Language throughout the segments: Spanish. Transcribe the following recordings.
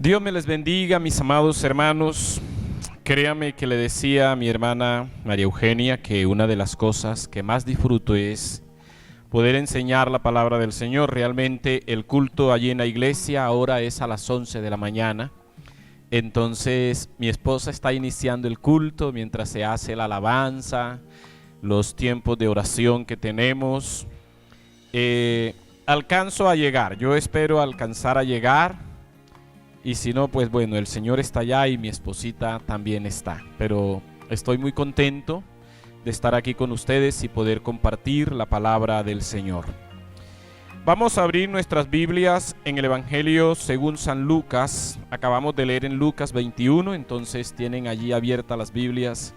Dios me les bendiga, mis amados hermanos. Créame que le decía a mi hermana María Eugenia que una de las cosas que más disfruto es poder enseñar la palabra del Señor. Realmente el culto allí en la iglesia ahora es a las 11 de la mañana. Entonces mi esposa está iniciando el culto mientras se hace la alabanza, los tiempos de oración que tenemos. Alcanzo a llegar, yo espero alcanzar a llegar. Y si no, pues bueno, el Señor está allá y mi esposita también está. Pero estoy muy contento de estar aquí con ustedes y poder compartir la palabra del Señor. Vamos a abrir nuestras Biblias en el Evangelio según San Lucas. Acabamos de leer en Lucas 21, entonces tienen allí abiertas las Biblias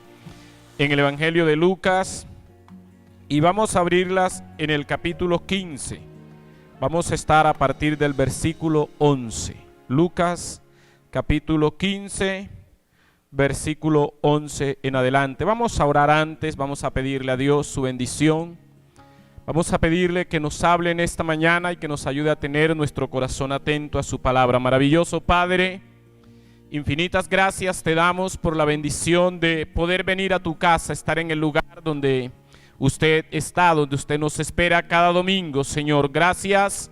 en el Evangelio de Lucas. Y vamos a abrirlas en el capítulo 15. Vamos a estar a partir del versículo 11. Lucas capítulo 15, versículo 11 en adelante. Vamos a orar antes, vamos a pedirle a Dios su bendición. Vamos a pedirle que nos hable en esta mañana y que nos ayude a tener nuestro corazón atento a su palabra. Maravilloso Padre, infinitas gracias te damos por la bendición de poder venir a tu casa, estar en el lugar donde usted está, donde usted nos espera cada domingo, Señor. Gracias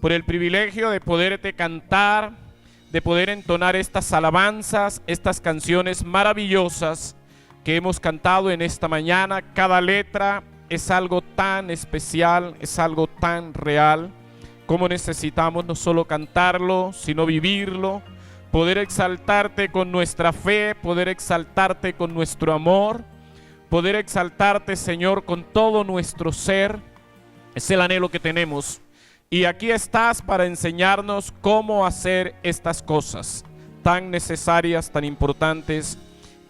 por el privilegio de poderte cantar, de poder entonar estas alabanzas, estas canciones maravillosas que hemos cantado en esta mañana. Cada letra es algo tan especial, es algo tan real, como necesitamos no solo cantarlo, sino vivirlo, poder exaltarte con nuestra fe, poder exaltarte con nuestro amor, poder exaltarte, Señor, con todo nuestro ser. Es el anhelo que tenemos. Y aquí estás para enseñarnos cómo hacer estas cosas tan necesarias, tan importantes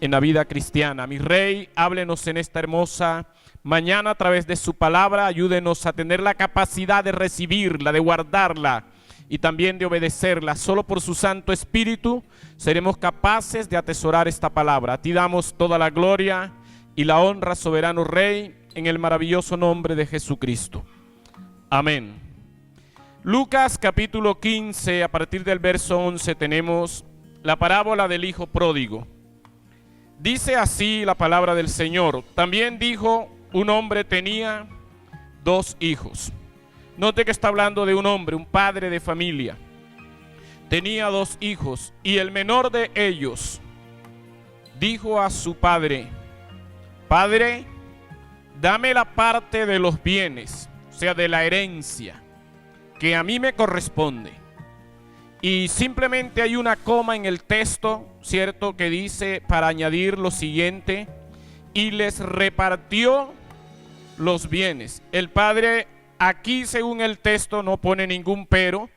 en la vida cristiana. Mi Rey, háblenos en esta hermosa mañana a través de su palabra. Ayúdenos a tener la capacidad de recibirla, de guardarla y también de obedecerla. Solo por su Santo Espíritu seremos capaces de atesorar esta palabra. A ti damos toda la gloria y la honra, soberano Rey, en el maravilloso nombre de Jesucristo. Amén. Lucas capítulo 15, a partir del verso 11 tenemos la parábola del hijo pródigo. Dice así la palabra del Señor. También dijo, un hombre tenía 2 hijos. Note que está hablando de un hombre, un padre de familia. Tenía 2 hijos y el menor de ellos dijo a su padre, Padre, dame la parte de los bienes, o sea, de la herencia, que a mí me corresponde. Y simplemente hay una coma en el texto, ¿cierto?, que dice para añadir lo siguiente: y les repartió los bienes. El padre aquí, según el texto, no pone ningún pero,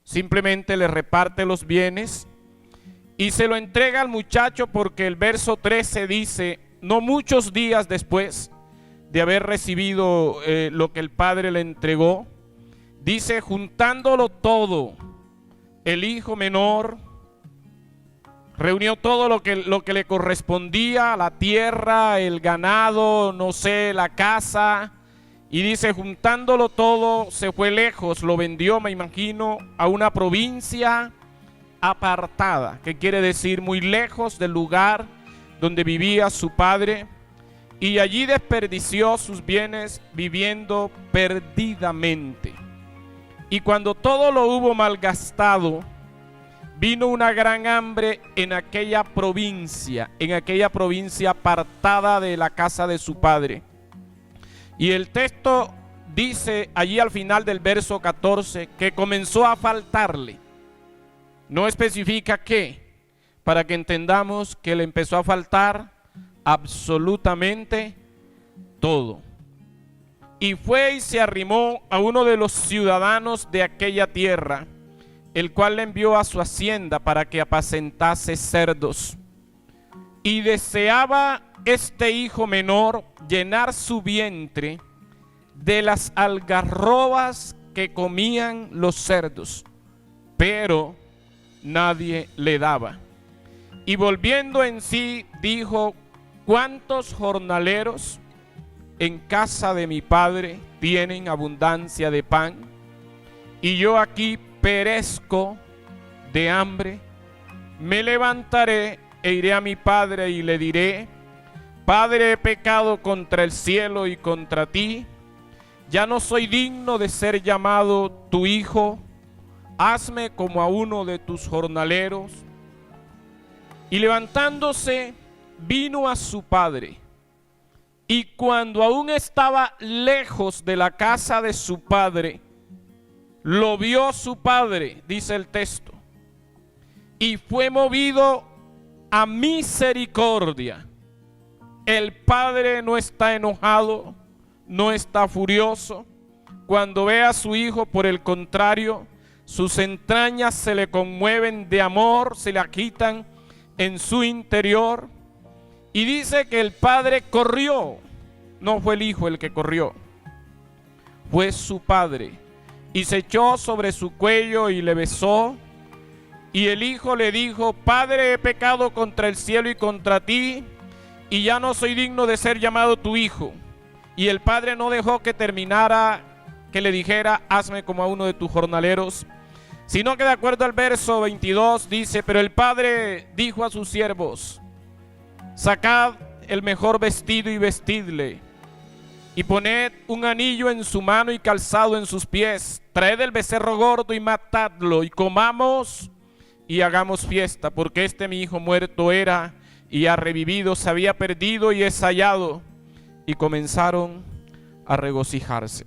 simplemente le reparte los bienes y se lo entrega al muchacho, porque el verso 13 dice, no muchos días después de haber recibido lo que el padre le entregó, dice, juntándolo todo, el hijo menor reunió todo lo que le correspondía, la tierra, el ganado, no sé, la casa, y dice, juntándolo todo, se fue lejos, lo vendió, me imagino, a una provincia apartada, que quiere decir muy lejos del lugar donde vivía su padre, y allí desperdició sus bienes viviendo perdidamente. Y cuando todo lo hubo malgastado, vino una gran hambre en aquella provincia apartada de la casa de su padre. Y el texto dice allí al final del verso 14 que comenzó a faltarle. No especifica qué, para que entendamos que le empezó a faltar absolutamente todo. Y fue y se arrimó a uno de los ciudadanos de aquella tierra, el cual le envió a su hacienda para que apacentase cerdos. Y deseaba este hijo menor llenar su vientre de las algarrobas que comían los cerdos, pero nadie le daba. Y volviendo en sí, dijo, ¿cuántos jornaleros en casa de mi padre tienen abundancia de pan? Y yo aquí perezco de hambre, me levantaré e iré a mi padre y le diré: Padre, he pecado contra el cielo y contra ti, ya no soy digno de ser llamado tu hijo, hazme como a uno de tus jornaleros. Y levantándose, vino a su padre. Y cuando aún estaba lejos de la casa de su padre, lo vio su padre, dice el texto, y fue movido a misericordia. El padre no está enojado, no está furioso. Cuando ve a su hijo, por el contrario, sus entrañas se le conmueven de amor, se le agitan en su interior. Y dice que el padre corrió. No fue el hijo el que corrió, fue su padre. Y se echó sobre su cuello y le besó. Y el hijo le dijo: Padre, he pecado contra el cielo y contra ti, y ya no soy digno de ser llamado tu hijo. Y el padre no dejó que terminara, que le dijera: hazme como a uno de tus jornaleros, sino que de acuerdo al verso 22 dice: pero el padre dijo a sus siervos: sacad el mejor vestido y vestidle, y poned un anillo en su mano y calzado en sus pies, traed el becerro gordo y matadlo, y comamos y hagamos fiesta, porque este mi hijo muerto era y ha revivido, se había perdido y es hallado. Y comenzaron a regocijarse.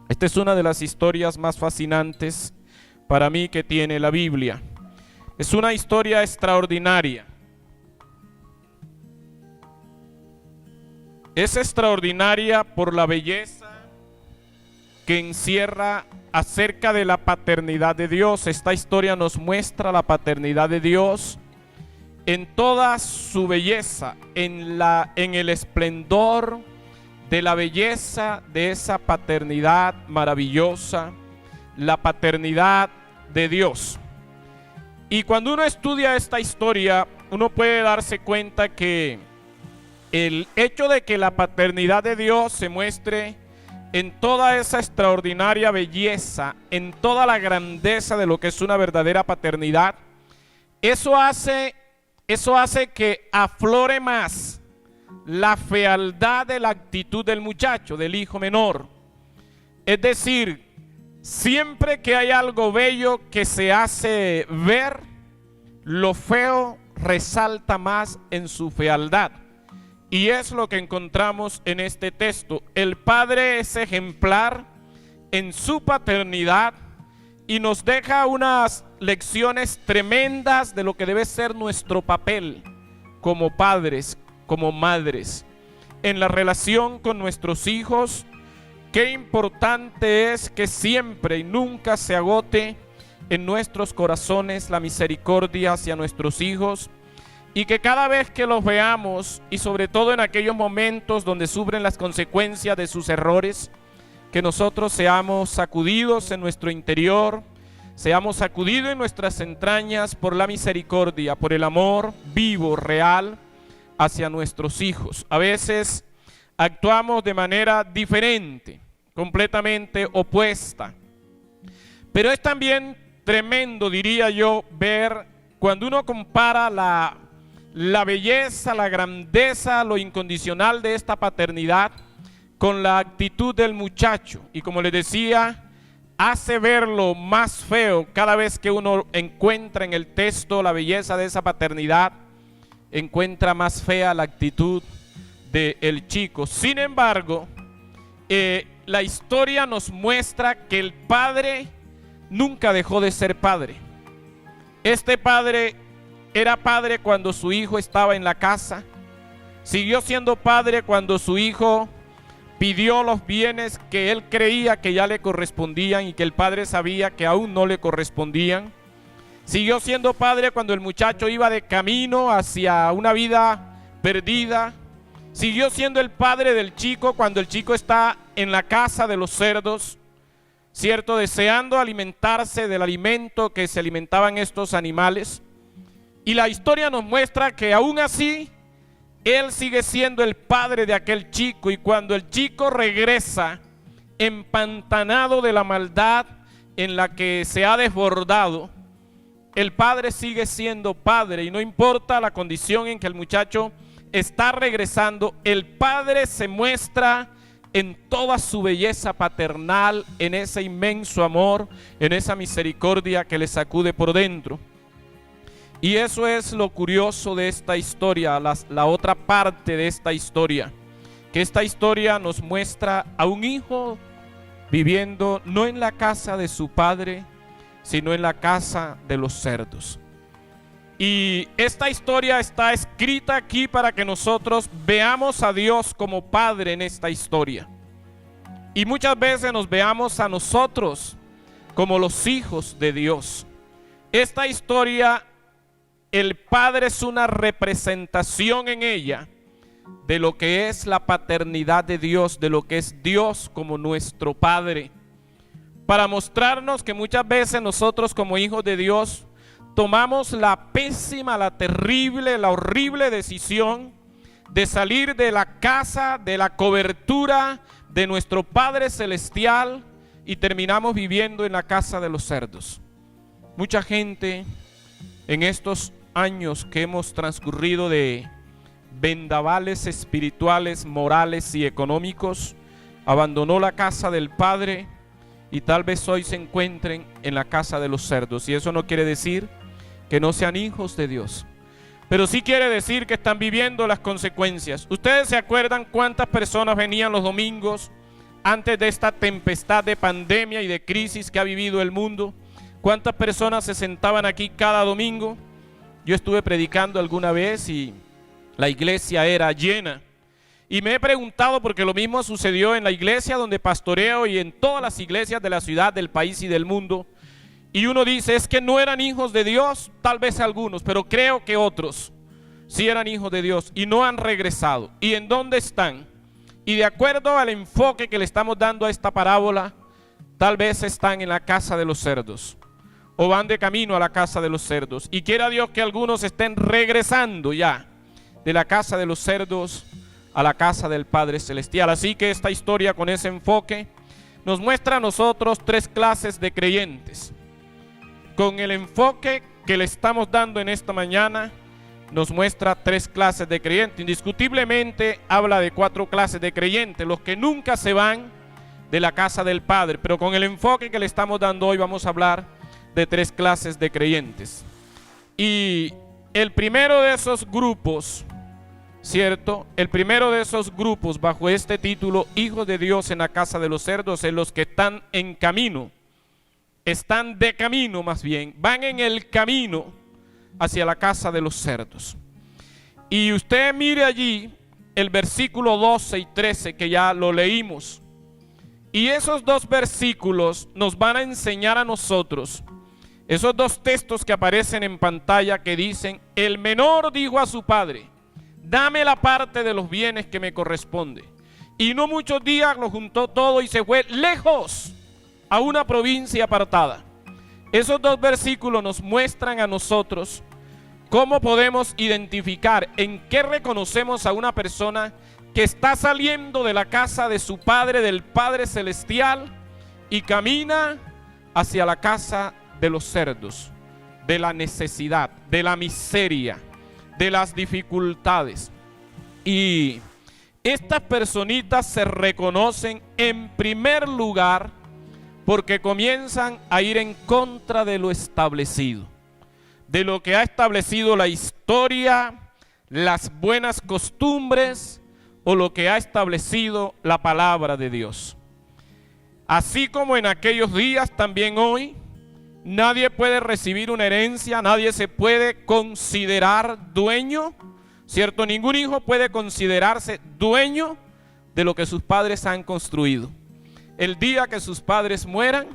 Esta es una de las historias más fascinantes para mí que tiene la Biblia. Es una historia extraordinaria. Es extraordinaria por la belleza que encierra acerca de la paternidad de Dios. Esta historia nos muestra la paternidad de Dios en toda su belleza, en el esplendor de la belleza de esa paternidad maravillosa, la paternidad de Dios. Y cuando uno estudia esta historia, uno puede darse cuenta que el hecho de que la paternidad de Dios se muestre en toda esa extraordinaria belleza, en toda la grandeza de lo que es una verdadera paternidad, eso hace que aflore más la fealdad de la actitud del muchacho, del hijo menor. Es decir, siempre que hay algo bello que se hace ver, lo feo resalta más en su fealdad. Y es lo que encontramos en este texto. El padre es ejemplar en su paternidad y nos deja unas lecciones tremendas de lo que debe ser nuestro papel como padres, como madres, en la relación con nuestros hijos. Qué importante es que siempre y nunca se agote en nuestros corazones la misericordia hacia nuestros hijos, y que cada vez que los veamos, y sobre todo en aquellos momentos donde sufren las consecuencias de sus errores, que nosotros seamos sacudidos en nuestro interior, seamos sacudidos en nuestras entrañas por la misericordia, por el amor vivo, real, hacia nuestros hijos. A veces actuamos de manera diferente, completamente opuesta. Pero es también tremendo, diría yo, ver cuando uno compara la belleza, la grandeza, lo incondicional de esta paternidad con la actitud del muchacho. Y como les decía, hace verlo más feo cada vez que uno encuentra en el texto la belleza de esa paternidad, encuentra más fea la actitud del chico. Sin embargo, la historia nos muestra que el padre nunca dejó de ser padre. Este padre era padre cuando su hijo estaba en la casa, siguió siendo padre cuando su hijo pidió los bienes que él creía que ya le correspondían y que el padre sabía que aún no le correspondían. Siguió siendo padre cuando el muchacho iba de camino hacia una vida perdida. Siguió siendo el padre del chico cuando el chico está en la casa de los cerdos, ¿cierto? Deseando alimentarse del alimento que se alimentaban estos animales. Y la historia nos muestra que aún así, él sigue siendo el padre de aquel chico. Y cuando el chico regresa empantanado de la maldad en la que se ha desbordado, el padre sigue siendo padre y no importa la condición en que el muchacho está regresando, el padre se muestra en toda su belleza paternal, en ese inmenso amor, en esa misericordia que le sacude por dentro. Y eso es lo curioso de esta historia, la otra parte de esta historia, que esta historia nos muestra a un hijo viviendo no en la casa de su padre, sino en la casa de los cerdos. Y esta historia está escrita aquí para que nosotros veamos a Dios como Padre en esta historia. Y muchas veces nos veamos a nosotros como los hijos de Dios. Esta historia, el Padre es una representación en ella de lo que es la paternidad de Dios, de lo que es Dios como nuestro Padre. Para mostrarnos que muchas veces nosotros como hijos de Dios tomamos la pésima, la terrible, la horrible decisión de salir de la casa, de la cobertura de nuestro Padre Celestial y terminamos viviendo en la casa de los cerdos. Mucha gente en estos años que hemos transcurrido de vendavales espirituales, morales y económicos, abandonó la casa del Padre y tal vez hoy se encuentren en la casa de los cerdos. Y eso no quiere decir que no sean hijos de Dios, pero sí quiere decir que están viviendo las consecuencias. ¿Ustedes se acuerdan cuántas personas venían los domingos antes de esta tempestad de pandemia y de crisis que ha vivido el mundo? ¿Cuántas personas se sentaban aquí cada domingo? Yo estuve predicando alguna vez y la iglesia era llena. Y me he preguntado, porque lo mismo sucedió en la iglesia donde pastoreo y en todas las iglesias de la ciudad, del país y del mundo. Y uno dice, es que no eran hijos de Dios, tal vez algunos, pero creo que otros sí eran hijos de Dios y no han regresado. ¿Y en dónde están? Y de acuerdo al enfoque que le estamos dando a esta parábola, tal vez están en la casa de los cerdos o van de camino a la casa de los cerdos. Y quiera Dios que algunos estén regresando ya de la casa de los cerdos a la casa del Padre Celestial. Así que esta historia con ese enfoque nos muestra a nosotros tres clases de creyentes. Con el enfoque que le estamos dando en esta mañana, nos muestra tres clases de creyentes. Indiscutiblemente habla de cuatro clases de creyentes, los que nunca se van de la casa del Padre. Pero con el enfoque que le estamos dando hoy vamos a hablar de tres clases de creyentes. Y el primero de esos grupos, ¿cierto? El primero de esos grupos bajo este título, hijos de Dios en la casa de los cerdos, es los que están en camino. Están de camino, más bien, van en el camino hacia la casa de los cerdos. Y usted mire allí el versículo 12 y 13 que ya lo leímos. Y esos dos versículos nos van a enseñar a nosotros, esos dos textos que aparecen en pantalla que dicen, el menor dijo a su padre, dame la parte de los bienes que me corresponde. Y no muchos días lo juntó todo y se fue lejos a una provincia apartada. Esos dos versículos nos muestran a nosotros cómo podemos identificar, en qué reconocemos a una persona que está saliendo de la casa de su Padre, del Padre Celestial, y camina hacia la casa de los cerdos, de la necesidad, de la miseria, de las dificultades. Y estas personitas se reconocen en primer lugar porque comienzan a ir en contra de lo establecido, de lo que ha establecido la historia, las buenas costumbres o lo que ha establecido la palabra de Dios. Así como en aquellos días, también hoy, nadie puede recibir una herencia, nadie se puede considerar dueño, ¿cierto? Ningún hijo puede considerarse dueño de lo que sus padres han construido. El día que sus padres mueran,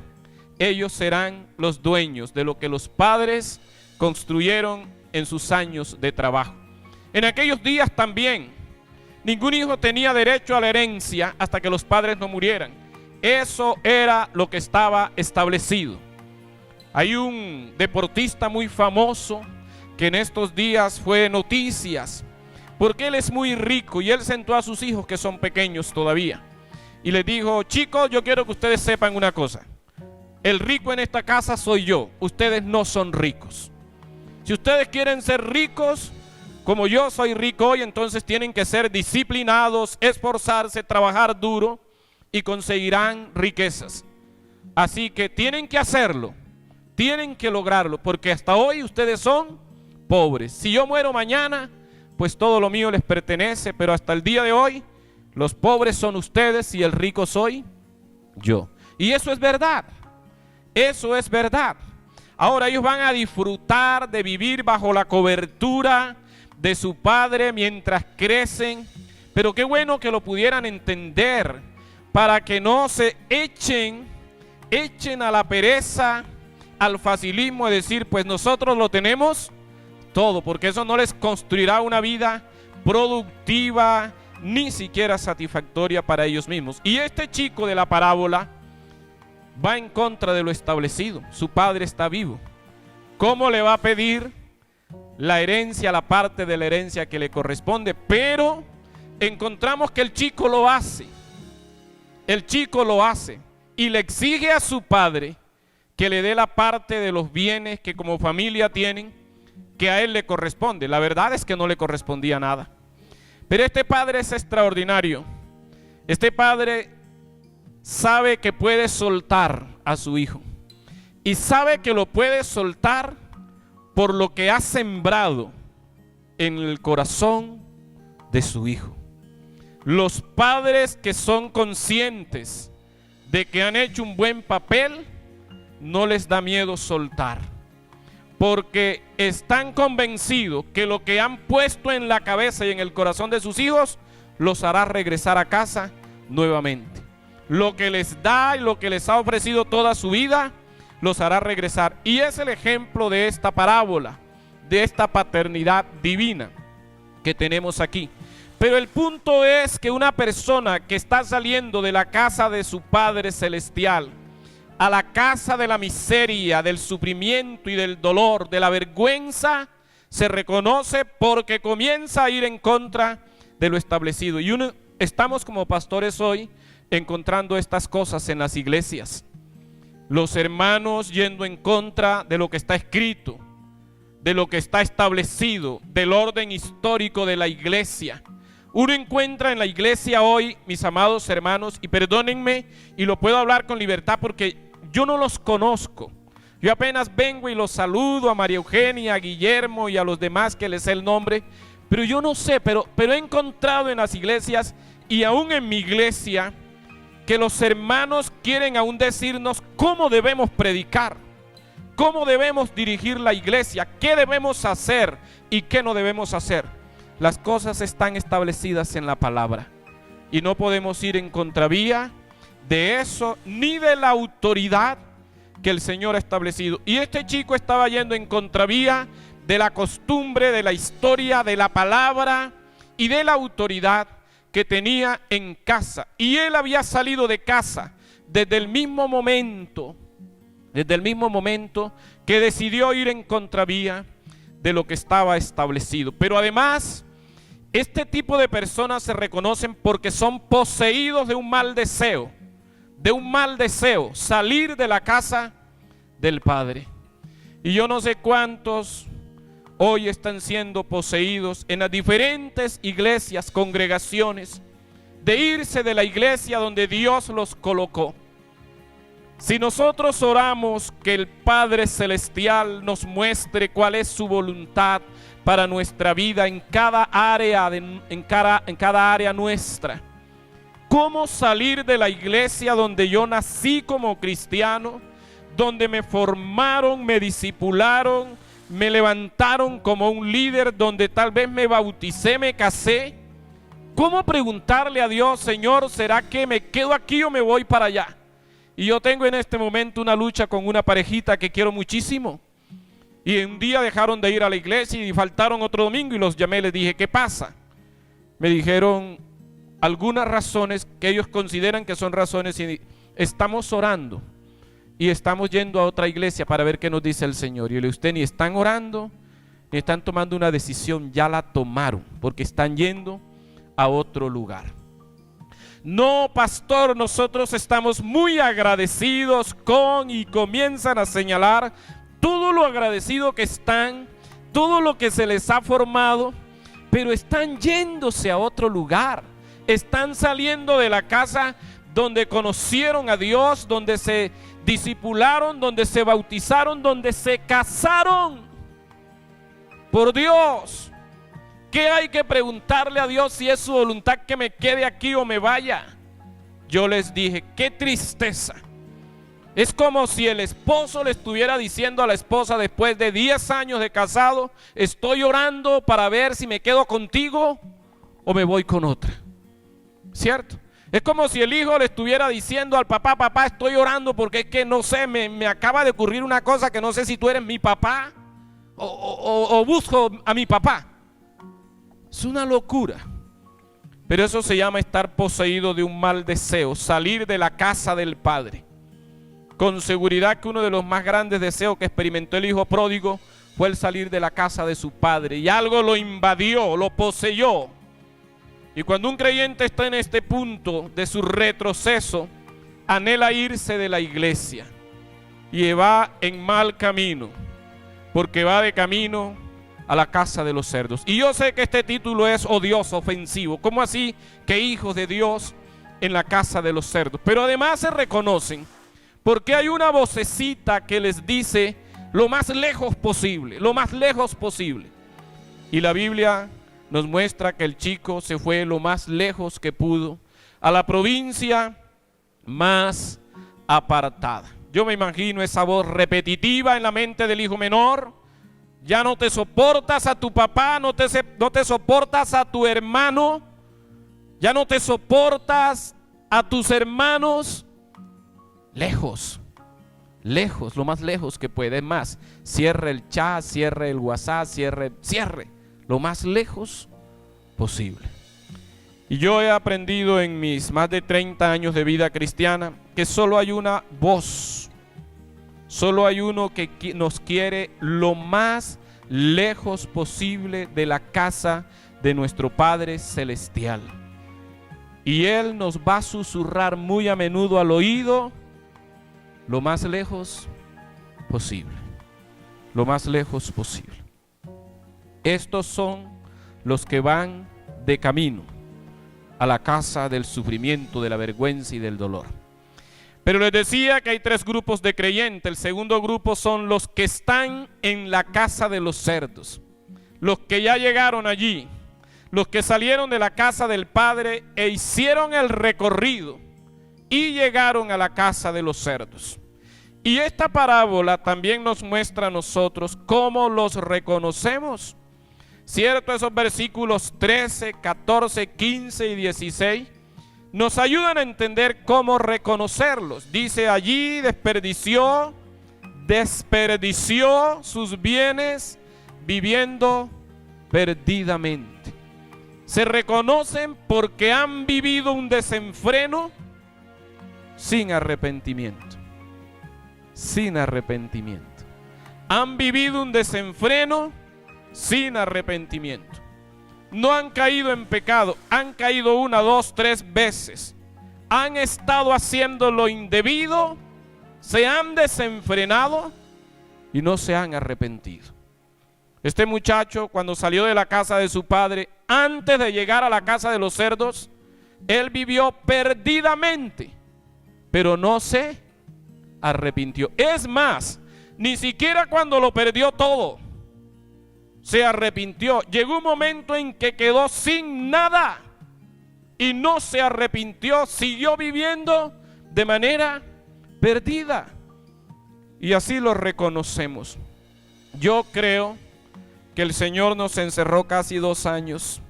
ellos serán los dueños de lo que los padres construyeron en sus años de trabajo. En aquellos días también, ningún hijo tenía derecho a la herencia hasta que los padres no murieran. Eso era lo que estaba establecido. Hay un deportista muy famoso que en estos días fue noticias, porque él es muy rico y él sentó a sus hijos que son pequeños todavía. Y les dijo, chicos, yo quiero que ustedes sepan una cosa. El rico en esta casa soy yo, ustedes no son ricos. Si ustedes quieren ser ricos, como yo soy rico hoy, entonces tienen que ser disciplinados, esforzarse, trabajar duro y conseguirán riquezas. Así que tienen que hacerlo, tienen que lograrlo, porque hasta hoy ustedes son pobres. Si yo muero mañana, pues todo lo mío les pertenece, pero hasta el día de hoy, los pobres son ustedes y el rico soy yo. Y eso es verdad, eso es verdad. Ahora ellos van a disfrutar de vivir bajo la cobertura de su padre mientras crecen, pero qué bueno que lo pudieran entender para que no se echen a la pereza, al facilismo de decir, pues nosotros lo tenemos todo, porque eso no les construirá una vida productiva, ni siquiera satisfactoria para ellos mismos. Y este chico de la parábola va en contra de lo establecido. Su padre está vivo. ¿Cómo le va a pedir la herencia, la parte de la herencia que le corresponde? Pero encontramos que el chico lo hace. El chico lo hace y le exige a su padre que le dé la parte de los bienes que como familia tienen, que a él le corresponde. La verdad es que no le correspondía nada. Pero este padre es extraordinario. Este padre sabe que puede soltar a su hijo. Y sabe que lo puede soltar por lo que ha sembrado en el corazón de su hijo. Los padres que son conscientes de que han hecho un buen papel, no les da miedo soltar, porque están convencidos que lo que han puesto en la cabeza y en el corazón de sus hijos los hará regresar a casa nuevamente. Lo que les da y lo que les ha ofrecido toda su vida los hará regresar. Y es el ejemplo de esta parábola, de esta paternidad divina que tenemos aquí. Pero el punto es que una persona que está saliendo de la casa de su Padre Celestial a la casa de la miseria, del sufrimiento y del dolor, de la vergüenza, se reconoce porque comienza a ir en contra de lo establecido. Y estamos como pastores hoy encontrando estas cosas en las iglesias. Los hermanos yendo en contra de lo que está escrito, de lo que está establecido, del orden histórico de la iglesia. Uno encuentra en la iglesia hoy, mis amados hermanos, y perdónenme, y lo puedo hablar con libertad porque yo no los conozco. Yo apenas vengo y los saludo a María Eugenia, a Guillermo y a los demás que les sé el nombre, pero yo no sé, pero he encontrado en las iglesias y aún en mi iglesia que los hermanos quieren aún decirnos cómo debemos predicar, cómo debemos dirigir la iglesia, qué debemos hacer y qué no debemos hacer. Las cosas están establecidas en la palabra y no podemos ir en contravía de eso ni de la autoridad que el Señor ha establecido. Y este chico estaba yendo en contravía de la costumbre, de la historia, de la palabra y de la autoridad que tenía en casa. Y él había salido de casa desde el mismo momento que decidió ir en contravía de lo que estaba establecido. Pero además, este tipo de personas se reconocen porque son poseídos de un mal deseo, salir de la casa del Padre. Y yo no sé cuántos hoy están siendo poseídos en las diferentes iglesias, congregaciones, de irse de la iglesia donde Dios los colocó. Si nosotros oramos que el Padre Celestial nos muestre cuál es su voluntad para nuestra vida en cada área, en cada área nuestra, cómo salir de la iglesia donde yo nací como cristiano, donde me formaron, me discipularon, me levantaron como un líder, donde tal vez me bauticé, me casé. ¿Cómo preguntarle a Dios, Señor, ¿será que me quedo aquí o me voy para allá? Y yo tengo en este momento una lucha con una parejita que quiero muchísimo. Y un día dejaron de ir a la iglesia y faltaron otro domingo y los llamé y les dije, ¿qué pasa? Me dijeron algunas razones que ellos consideran que son razones y estamos orando y estamos yendo a otra iglesia para ver qué nos dice el Señor. Y yo le dije, usted ni están orando ni están tomando una decisión, ya la tomaron porque están yendo a otro lugar. No, pastor, nosotros estamos muy agradecidos con, y comienzan a señalar todo lo agradecido que están todo lo que se les ha formado, pero están yéndose a otro lugar. Están saliendo de la casa donde conocieron a Dios, donde se discipularon, donde se bautizaron, donde se casaron. Por Dios, ¿qué hay que preguntarle a Dios si es su voluntad que me quede aquí o me vaya? Yo les dije, qué tristeza. Es como si el esposo le estuviera diciendo a la esposa después de 10 años de casado, estoy orando para ver si me quedo contigo o me voy con otra. ¿Cierto? Es como si el hijo le estuviera diciendo al papá, papá, estoy orando porque es que no sé, me acaba de ocurrir una cosa que no sé si tú eres mi papá o busco a mi papá. Es una locura. Pero eso se llama estar poseído de un mal deseo, salir de la casa del Padre. Con seguridad que uno de los más grandes deseos que experimentó el hijo pródigo fue el salir de la casa de su padre, y algo lo invadió, lo poseyó. Y cuando un creyente está en este punto de su retroceso, anhela irse de la iglesia y va en mal camino, porque va de camino a la casa de los cerdos. Y yo sé que este título es odioso, ofensivo. ¿Cómo así que hijos de Dios en la casa de los cerdos? Pero además se reconocen, porque hay una vocecita que les dice lo más lejos posible, lo más lejos posible. Y la Biblia nos muestra que el chico se fue lo más lejos que pudo, a la provincia más apartada. Yo me imagino esa voz repetitiva en la mente del hijo menor. Ya no te soportas a tu papá, no te soportas a tu hermano, ya no te soportas a tus hermanos. Lejos, lejos, lo más lejos que puede. Es más, cierre el chat, cierre el WhatsApp, cierre lo más lejos posible. Y yo he aprendido en mis más de 30 años de vida cristiana que solo hay una voz, solo hay uno que nos quiere lo más lejos posible de la casa de nuestro Padre Celestial. Y Él nos va a susurrar muy a menudo al oído, lo más lejos posible, lo más lejos posible. Estos son los que van de camino a la casa del sufrimiento, de la vergüenza y del dolor. Pero les decía que hay 3 grupos de creyentes. El segundo grupo son los que están en la casa de los cerdos, los que ya llegaron allí, los que salieron de la casa del Padre e hicieron el recorrido y llegaron a la casa de los cerdos. Y esta parábola también nos muestra a nosotros cómo los reconocemos. Cierto, esos versículos 13, 14, 15 y 16 nos ayudan a entender cómo reconocerlos. Dice allí, desperdició sus bienes viviendo perdidamente. Se reconocen porque han vivido un desenfreno sin arrepentimiento. Sin arrepentimiento. Han vivido un desenfreno sin arrepentimiento. No han caído en pecado, han caído 1, 2, 3 veces. Han estado haciendo lo indebido, se han desenfrenado y no se han arrepentido. Este muchacho, cuando salió de la casa de su padre, antes de llegar a la casa de los cerdos, él vivió perdidamente, pero no se arrepintió. Es más, ni siquiera cuando lo perdió todo se arrepintió. Llegó un momento en que quedó sin nada y no se arrepintió, siguió viviendo de manera perdida. Y así lo reconocemos. Yo creo que el Señor nos encerró casi 2 años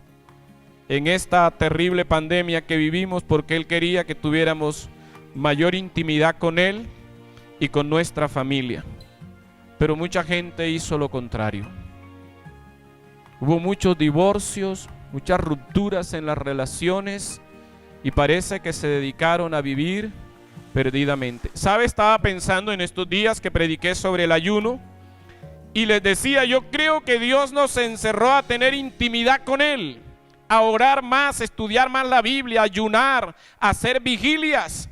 en esta terrible pandemia que vivimos porque Él quería que tuviéramos mayor intimidad con Él y con nuestra familia. Pero mucha gente hizo lo contrario. Hubo muchos divorcios, muchas rupturas en las relaciones y parece que se dedicaron a vivir perdidamente. ¿Sabe? Estaba pensando en estos días que prediqué sobre el ayuno y les decía, yo creo que Dios nos encerró a tener intimidad con Él, a orar más, estudiar más la Biblia, a ayunar, a hacer vigilias.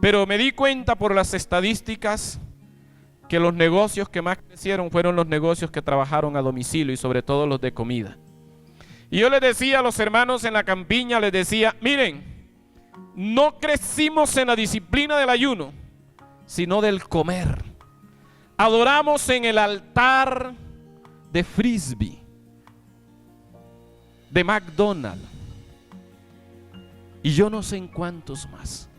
Pero me di cuenta por las estadísticas que los negocios que más crecieron fueron los negocios que trabajaron a domicilio y sobre todo los de comida. Y yo les decía a los hermanos en la campiña, les decía, miren, no crecimos en la disciplina del ayuno, sino del comer. Adoramos en el altar de Frisbee, de McDonald's, y yo no sé en cuántos más.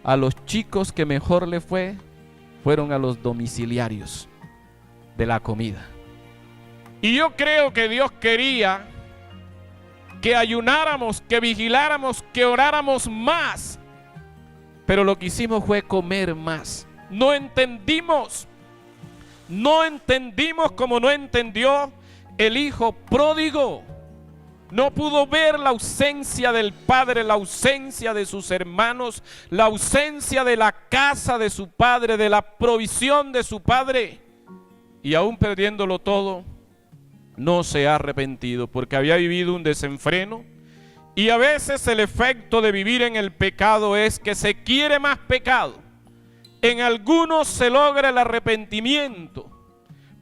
A los chicos que mejor le fueron a los domiciliarios de la comida. Y yo creo que Dios quería que ayunáramos, que vigiláramos, que oráramos más, pero lo que hicimos fue comer más. No entendimos como no entendió el hijo pródigo. No pudo ver la ausencia del padre, la ausencia de sus hermanos, la ausencia de la casa de su padre, de la provisión de su padre. Y aún perdiéndolo todo, no se ha arrepentido porque había vivido un desenfreno. Y a veces el efecto de vivir en el pecado es que se quiere más pecado. En algunos se logra el arrepentimiento,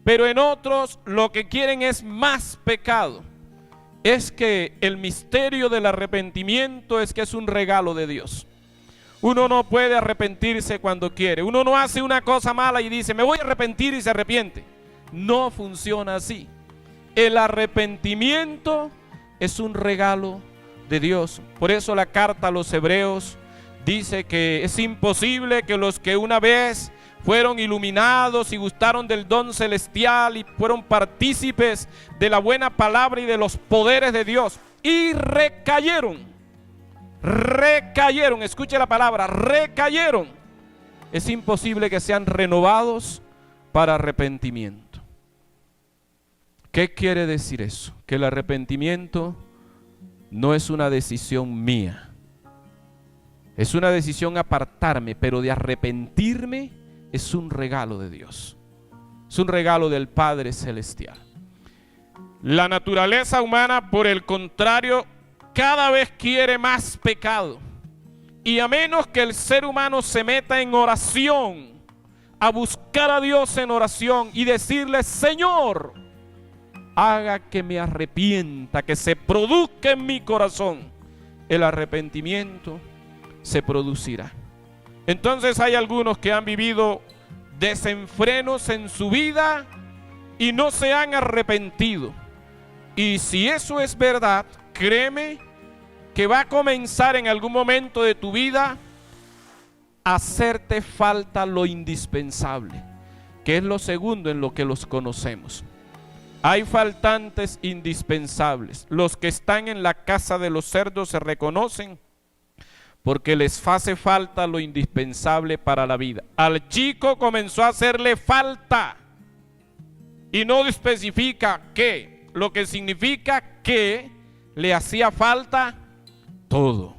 pero en otros lo que quieren es más pecado. Es que el misterio del arrepentimiento es que es un regalo de Dios. Uno no puede arrepentirse cuando quiere. Uno no hace una cosa mala y dice, me voy a arrepentir y se arrepiente. No funciona así. El arrepentimiento es un regalo de Dios. Por eso la carta a los Hebreos dice que es imposible que los que una vez fueron iluminados y gustaron del don celestial y fueron partícipes de la buena palabra y de los poderes de Dios y recayeron, escuche la palabra, recayeron. Es imposible que sean renovados para arrepentimiento. ¿Qué quiere decir eso? Que el arrepentimiento no es una decisión mía. Es una decisión apartarme, pero de arrepentirme es un regalo de Dios. Es un regalo del Padre Celestial. La naturaleza humana, por el contrario, cada vez quiere más pecado. Y a menos que el ser humano se meta en oración, a buscar a Dios en oración y decirle, Señor, haga que me arrepienta, que se produzca en mi corazón, el arrepentimiento se producirá. Entonces hay algunos que han vivido desenfrenos en su vida y no se han arrepentido. Y si eso es verdad, créeme que va a comenzar en algún momento de tu vida a hacerte falta lo indispensable, que es lo segundo en lo que los conocemos. Hay faltantes indispensables. Los que están en la casa de los cerdos se reconocen porque les hace falta lo indispensable para la vida. Al chico comenzó a hacerle falta y no especifica qué, lo que significa que le hacía falta todo.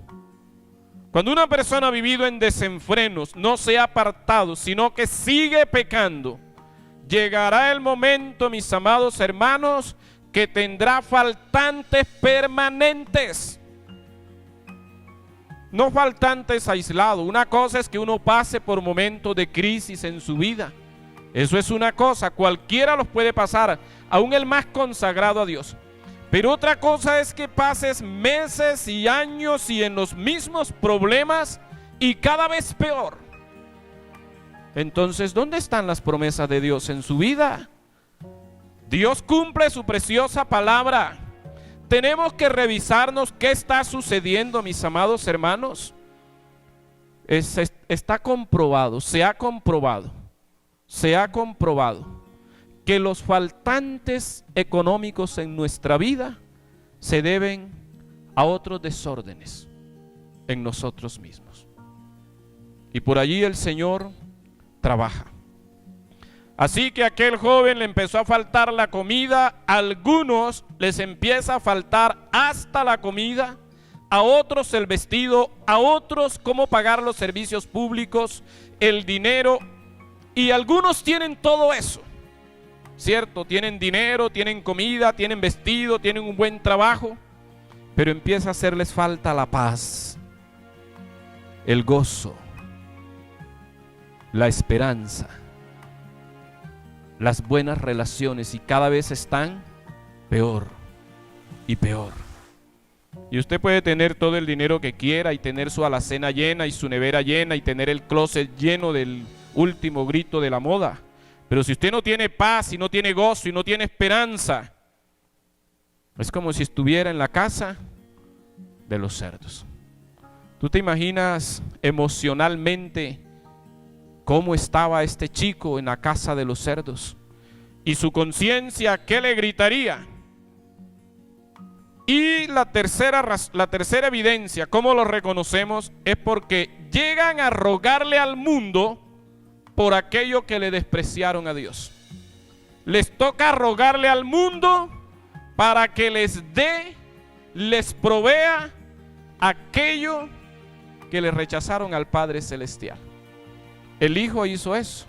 Cuando una persona ha vivido en desenfrenos, no se ha apartado, sino que sigue pecando, llegará el momento, mis amados hermanos, que tendrá faltantes permanentes. No faltantes aislados. Una cosa es que uno pase por momentos de crisis en su vida. Eso es una cosa, cualquiera los puede pasar, aún el más consagrado a Dios. Pero otra cosa es que pases meses y años y en los mismos problemas y cada vez peor. Entonces, ¿dónde están las promesas de Dios en su vida? Dios cumple su preciosa palabra. Tenemos que revisarnos qué está sucediendo, mis amados hermanos. Está comprobado, se ha comprobado que los faltantes económicos en nuestra vida se deben a otros desórdenes en nosotros mismos. Y por allí el Señor trabaja. Así que a aquel joven le empezó a faltar la comida, a algunos les empieza a faltar hasta la comida, a otros el vestido, a otros cómo pagar los servicios públicos, el dinero, y algunos tienen todo eso, ¿cierto? Tienen dinero, tienen comida, tienen vestido, tienen un buen trabajo, pero empieza a hacerles falta la paz, el gozo, la esperanza, las buenas relaciones y cada vez están peor y peor. Y usted puede tener todo el dinero que quiera y tener su alacena llena y su nevera llena y tener el closet lleno del último grito de la moda. Pero si usted no tiene paz y no tiene gozo y no tiene esperanza, es como si estuviera en la casa de los cerdos. ¿Tú te imaginas emocionalmente cómo estaba este chico en la casa de los cerdos? Y su conciencia, ¿qué le gritaría? Y la tercera evidencia, ¿cómo lo reconocemos? Es porque llegan a rogarle al mundo por aquello que le despreciaron a Dios. Les toca rogarle al mundo para que les dé, les provea aquello que le rechazaron al Padre Celestial. El Hijo hizo eso.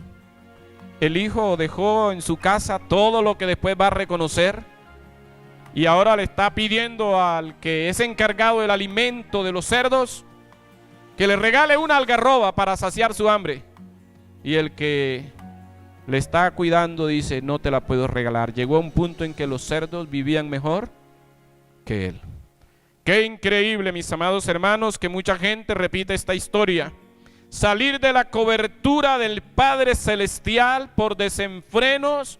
El Hijo dejó en su casa todo lo que después va a reconocer. Y ahora le está pidiendo al que es encargado del alimento de los cerdos que le regale una algarroba para saciar su hambre. Y el que le está cuidando dice: no te la puedo regalar. Llegó a un punto en que los cerdos vivían mejor que él. Qué increíble, mis amados hermanos, que mucha gente repite esta historia. Salir de la cobertura del Padre Celestial por desenfrenos,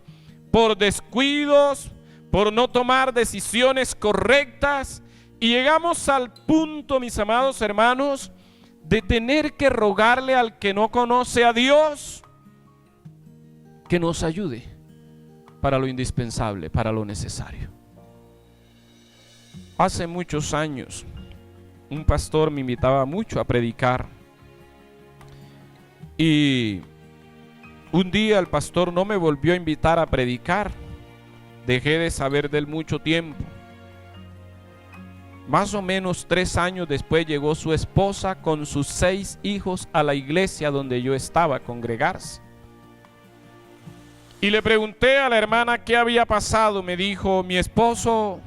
por descuidos, por no tomar decisiones correctas, y llegamos al punto, mis amados hermanos, de tener que rogarle al que no conoce a Dios que nos ayude para lo indispensable, para lo necesario. Hace muchos años un pastor me invitaba mucho a predicar, y un día el pastor no me volvió a invitar a predicar. Dejé de saber de él mucho tiempo. Más o menos 3 años después llegó su esposa con sus 6 hijos a la iglesia donde yo estaba a congregarse. Y le pregunté a la hermana qué había pasado. Me dijo: mi esposo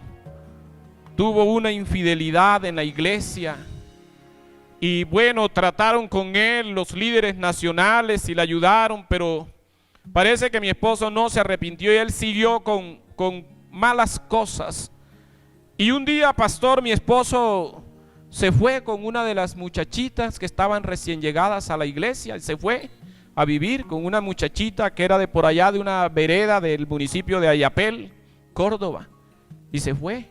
tuvo una infidelidad en la iglesia. Y bueno, trataron con él los líderes nacionales y le ayudaron, pero parece que mi esposo no se arrepintió y él siguió con malas cosas. Y un día, pastor, mi esposo se fue con una de las muchachitas que estaban recién llegadas a la iglesia. Se fue a vivir con una muchachita que era de por allá, de una vereda del municipio de Ayapel, Córdoba. Y se fue.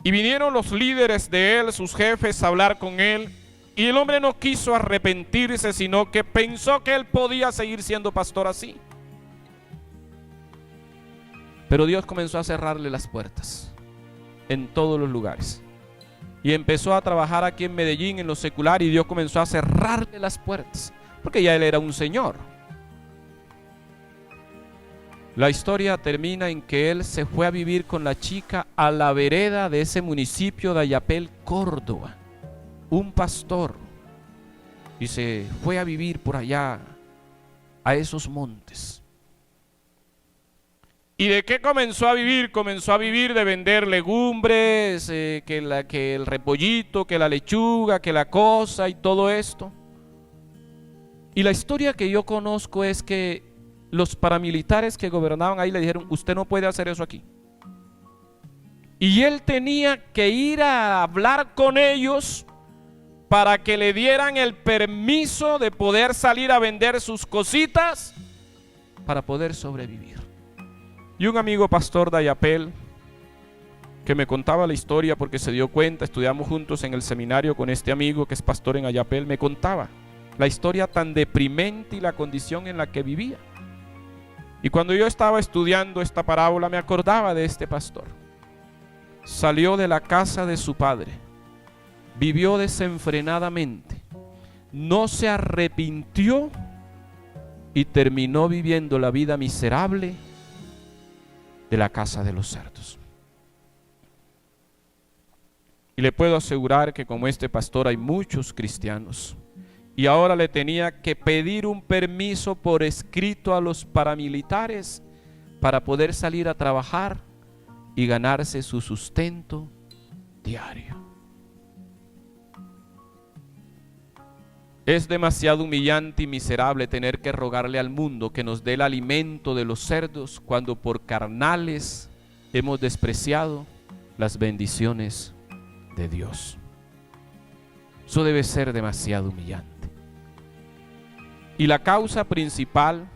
Y vinieron los líderes de él, sus jefes, a hablar con él. Y el hombre no quiso arrepentirse, sino que pensó que él podía seguir siendo pastor así. Pero Dios comenzó a cerrarle las puertas en todos los lugares. Y empezó a trabajar aquí en Medellín en lo secular, y Dios comenzó a cerrarle las puertas, porque ya él era un señor. La historia termina en que él se fue a vivir con la chica a la vereda de ese municipio de Ayapel, Córdoba. Un pastor. Y se fue a vivir por allá, a esos montes. ¿Y de qué comenzó a vivir? Comenzó a vivir de vender legumbres, que el repollito, que la lechuga, que la cosa y todo esto. Y la historia que yo conozco es que los paramilitares que gobernaban ahí le dijeron: usted no puede hacer eso aquí. Y él tenía que ir a hablar con ellos para que le dieran el permiso de poder salir a vender sus cositas para poder sobrevivir. Y un amigo pastor de Ayapel, que me contaba la historia porque se dio cuenta, estudiamos juntos en el seminario con este amigo que es pastor en Ayapel, me contaba la historia tan deprimente y la condición en la que vivía. Y cuando yo estaba estudiando esta parábola me acordaba de este pastor. Salió de la casa de su padre, vivió desenfrenadamente, no se arrepintió y terminó viviendo la vida miserable de la casa de los cerdos. Y le puedo asegurar que como este pastor hay muchos cristianos. Y ahora le tenía que pedir un permiso por escrito a los paramilitares para poder salir a trabajar y ganarse su sustento diario. Es demasiado humillante y miserable tener que rogarle al mundo que nos dé el alimento de los cerdos cuando por carnales hemos despreciado las bendiciones de Dios. Eso debe ser demasiado humillante. Y la causa principal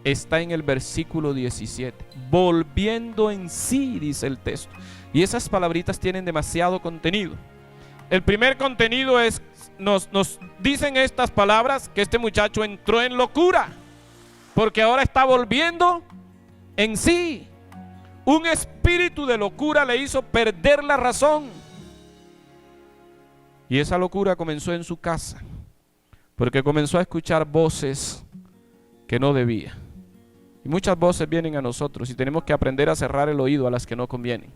está en el versículo 17. Volviendo en sí, dice el texto. Y esas palabritas tienen demasiado contenido. El primer contenido es, nos dicen estas palabras, que este muchacho entró en locura, porque ahora está volviendo en sí. Un espíritu de locura le hizo perder la razón. Y esa locura comenzó en su casa, porque comenzó a escuchar voces que no debía. Y muchas voces vienen a nosotros y tenemos que aprender a cerrar el oído a las que no convienen.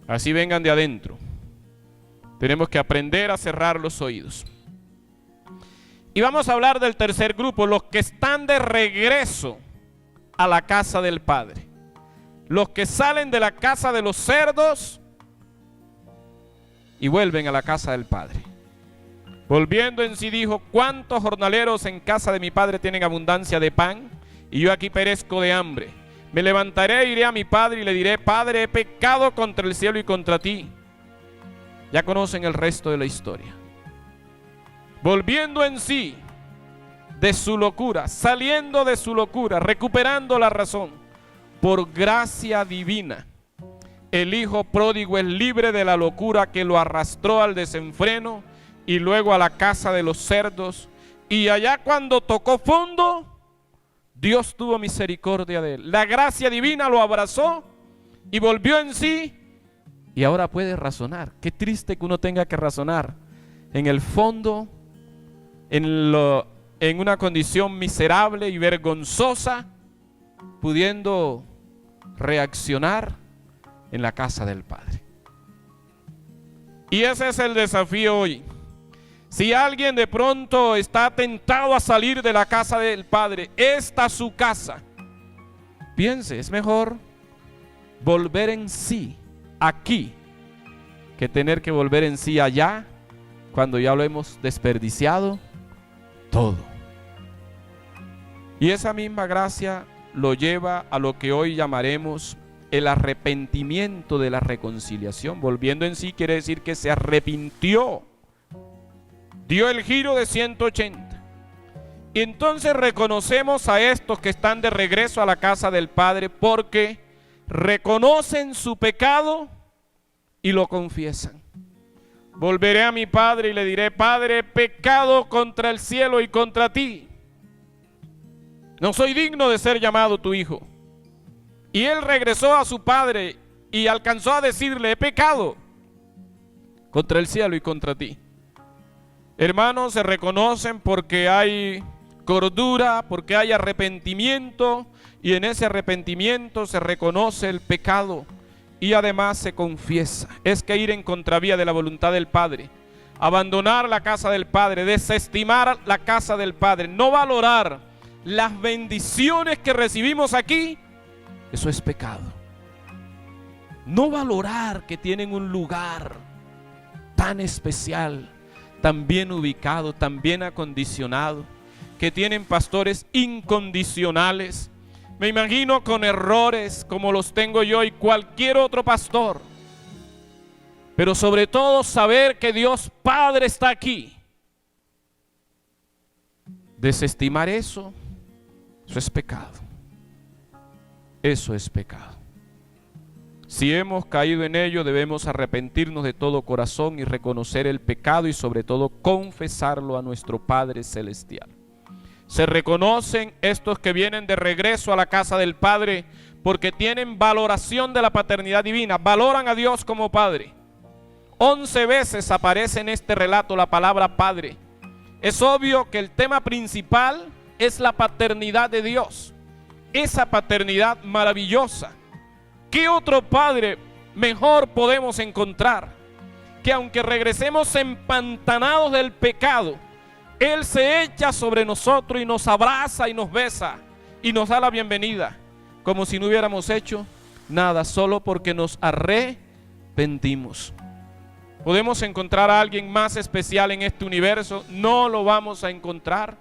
Así vengan de adentro. Tenemos que aprender a cerrar los oídos. Y vamos a hablar del tercer grupo, los que están de regreso a la casa del Padre. Los que salen de la casa de los cerdos y vuelven a la casa del Padre. Volviendo en sí dijo: ¿cuántos jornaleros en casa de mi Padre tienen abundancia de pan? Y yo aquí perezco de hambre. Me levantaré e iré a mi padre y le diré: Padre, he pecado contra el cielo y contra ti. Ya conocen el resto de la historia. Volviendo en sí de su locura, saliendo de su locura, recuperando la razón, por gracia divina, el hijo pródigo es libre de la locura que lo arrastró al desenfreno y luego a la casa de los cerdos. Y allá cuando tocó fondo, Dios tuvo misericordia de él. La gracia divina lo abrazó y volvió en sí. Y ahora puede razonar. Qué triste que uno tenga que razonar en el fondo, en una condición miserable y vergonzosa, pudiendo reaccionar en la casa del Padre. Y ese es el desafío hoy. Si alguien de pronto está tentado a salir de la casa del Padre, esta es su casa. Piense, es mejor volver en sí aquí que tener que volver en sí allá cuando ya lo hemos desperdiciado todo. Y esa misma gracia lo lleva a lo que hoy llamaremos el arrepentimiento de la reconciliación. Volviendo en sí quiere decir que se arrepintió, dio el giro de 180. Y entonces reconocemos a estos que están de regreso a la casa del Padre porque reconocen su pecado y lo confiesan. Volveré a mi padre y le diré: Padre, he pecado contra el cielo y contra ti. No soy digno de ser llamado tu hijo. Y él regresó a su padre y alcanzó a decirle: he pecado contra el cielo y contra ti. Hermanos, se reconocen porque hay cordura, porque hay arrepentimiento, y en ese arrepentimiento se reconoce el pecado y además se confiesa. Es que ir en contravía de la voluntad del Padre, abandonar la casa del Padre, desestimar la casa del Padre, no valorar las bendiciones que recibimos aquí, eso es pecado. No valorar que tienen un lugar tan especial, tan bien ubicado, tan bien acondicionado, que tienen pastores incondicionales. Me imagino con errores como los tengo yo y cualquier otro pastor. Pero sobre todo saber que Dios Padre está aquí. Desestimar eso es pecado. Eso es pecado. Si hemos caído en ello, debemos arrepentirnos de todo corazón y reconocer el pecado y sobre todo confesarlo a nuestro Padre Celestial. Se reconocen estos que vienen de regreso a la casa del Padre porque tienen valoración de la paternidad divina, valoran a Dios como Padre. 11 veces aparece en este relato la palabra Padre. Es obvio que el tema principal es la paternidad de Dios, esa paternidad maravillosa. ¿Qué otro Padre mejor podemos encontrar? Que aunque regresemos empantanados del pecado, Él se echa sobre nosotros y nos abraza y nos besa y nos da la bienvenida, como si no hubiéramos hecho nada, solo porque nos arrepentimos. ¿Podemos encontrar a alguien más especial en este universo? No lo vamos a encontrar.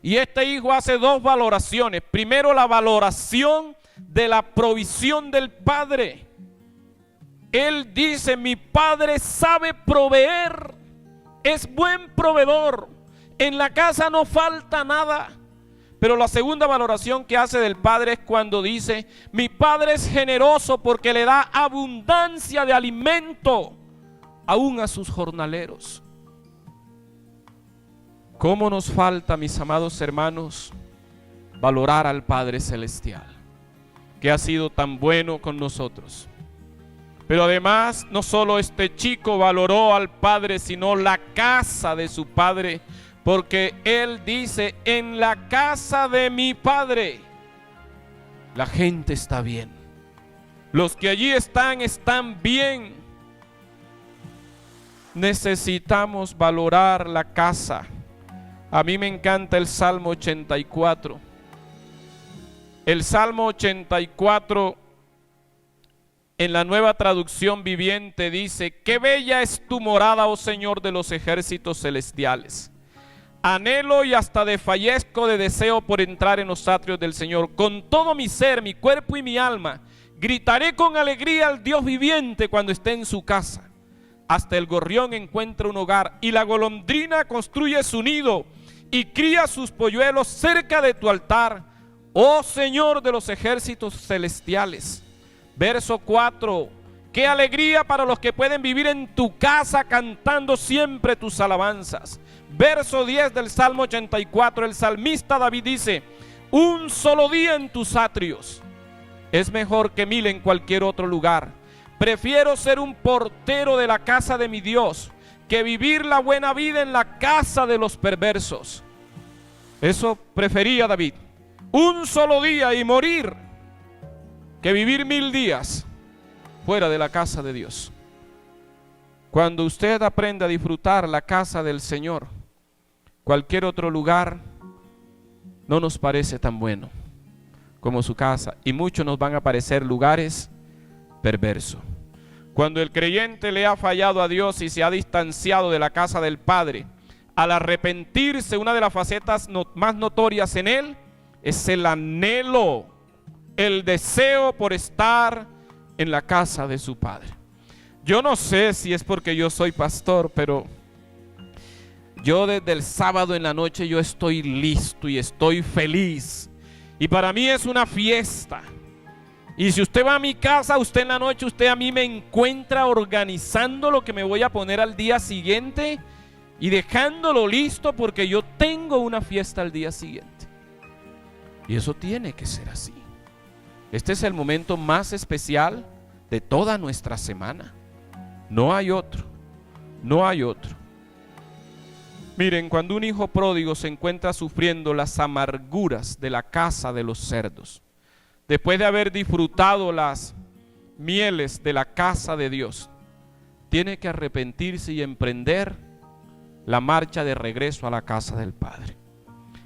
Y este hijo hace dos valoraciones. Primero, la valoración de la provisión del padre. Él dice: mi padre sabe proveer, es buen proveedor, en la casa no falta nada. Pero la segunda valoración que hace del padre es cuando dice: mi padre es generoso porque le da abundancia de alimento aún a sus jornaleros. ¿Cómo nos falta, mis amados hermanos, valorar al Padre Celestial, que ha sido tan bueno con nosotros? Pero además, no solo este chico valoró al padre, sino la casa de su padre, porque él dice: en la casa de mi padre la gente está bien, los que allí están bien. Necesitamos valorar la casa. A mí me encanta el Salmo 84. El Salmo 84 en la Nueva Traducción Viviente dice: qué bella es tu morada, oh Señor de los ejércitos celestiales. Anhelo y hasta desfallezco de deseo por entrar en los atrios del Señor. Con todo mi ser, mi cuerpo y mi alma, gritaré con alegría al Dios viviente cuando esté en su casa. Hasta el gorrión encuentra un hogar y la golondrina construye su nido y cría sus polluelos cerca de tu altar, oh Señor de los ejércitos celestiales. Verso 4: qué alegría para los que pueden vivir en tu casa cantando siempre tus alabanzas. Verso 10 del Salmo 84, el salmista David dice: un solo día en tus atrios es mejor que 1000 en cualquier otro lugar. Prefiero ser un portero de la casa de mi Dios que vivir la buena vida en la casa de los perversos. Eso prefería David: un solo día y morir, que vivir 1000 días fuera de la casa de Dios. Cuando usted aprende a disfrutar la casa del Señor, cualquier otro lugar no nos parece tan bueno como su casa, y muchos nos van a parecer lugares perversos. Cuando el creyente le ha fallado a Dios y se ha distanciado de la casa del Padre, al arrepentirse, una de las facetas más notorias en él es el anhelo, el deseo por estar en la casa de su Padre. Yo no sé si es porque yo soy pastor, pero yo desde el sábado en la noche yo estoy listo y estoy feliz. Y para mí es una fiesta. Y si usted va a mi casa, usted en la noche, usted a mí me encuentra organizando lo que me voy a poner al día siguiente y dejándolo listo, porque yo tengo una fiesta al día siguiente. Y eso tiene que ser así. Este es el momento más especial de toda nuestra semana. No hay otro, no hay otro. Miren, cuando un hijo pródigo se encuentra sufriendo las amarguras de la casa de los cerdos, después de haber disfrutado las mieles de la casa de Dios, tiene que arrepentirse y emprender la marcha de regreso a la casa del Padre.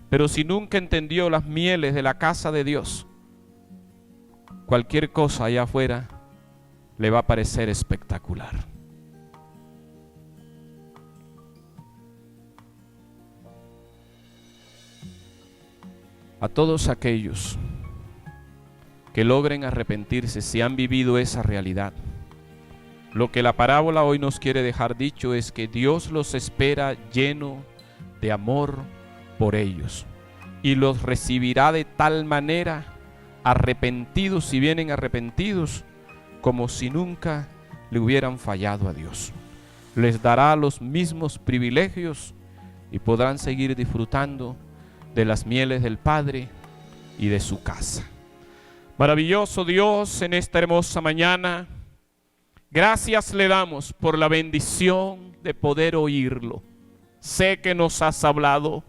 Pero si nunca entendió las mieles de la casa de Dios, cualquier cosa allá afuera le va a parecer espectacular. A todos aquellos que logren arrepentirse, si han vivido esa realidad, lo que la parábola hoy nos quiere dejar dicho es que Dios los espera lleno de amor por ellos y los recibirá de tal manera, arrepentidos, si vienen arrepentidos, como si nunca le hubieran fallado a Dios. Les dará los mismos privilegios y podrán seguir disfrutando de las mieles del Padre y de su casa. Maravilloso Dios, en esta hermosa mañana, gracias le damos por la bendición de poder oírlo. Sé que nos has hablado,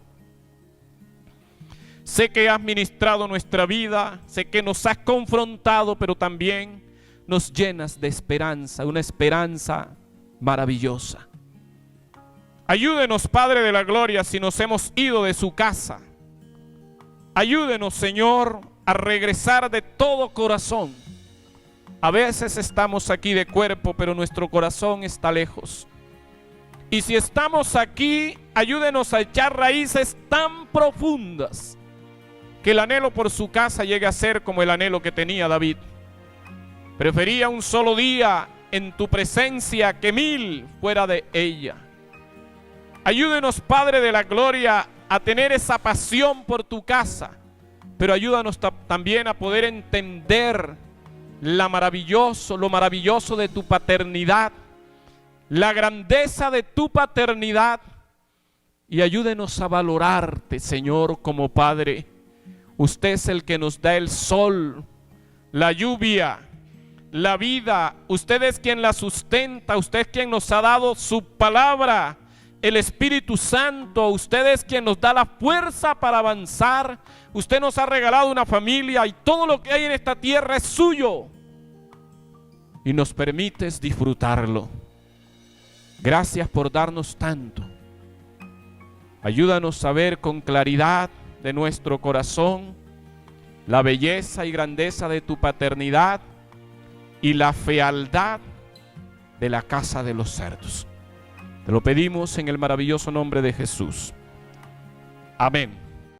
sé que has ministrado nuestra vida, sé que nos has confrontado, pero también nos llenas de esperanza, una esperanza maravillosa. Ayúdenos, Padre de la Gloria, si nos hemos ido de su casa. Ayúdenos, Señor, a regresar de todo corazón A veces estamos aquí de cuerpo, pero nuestro corazón está lejos. Y si estamos aquí, ayúdenos a echar raíces tan profundas que el anhelo por su casa llegue a ser como el anhelo que tenía David. Prefería un solo día en tu presencia que 1000 fuera de ella. Ayúdenos, Padre de la gloria, a tener esa pasión por tu casa, pero ayúdanos también a poder entender lo maravilloso de tu paternidad, la grandeza de tu paternidad, y ayúdenos a valorarte, Señor, como Padre. Usted es el que nos da el sol, la lluvia, la vida. Usted es quien la sustenta. Usted es quien nos ha dado su palabra, el Espíritu Santo. Usted es quien nos da la fuerza para avanzar. Usted nos ha regalado una familia y todo lo que hay en esta tierra es suyo. Y nos permites disfrutarlo. Gracias por darnos tanto. Ayúdanos a ver con claridad de nuestro corazón la belleza y grandeza de tu paternidad y la fealdad de la casa de los cerdos. Te lo pedimos en el maravilloso nombre de Jesús. Amén.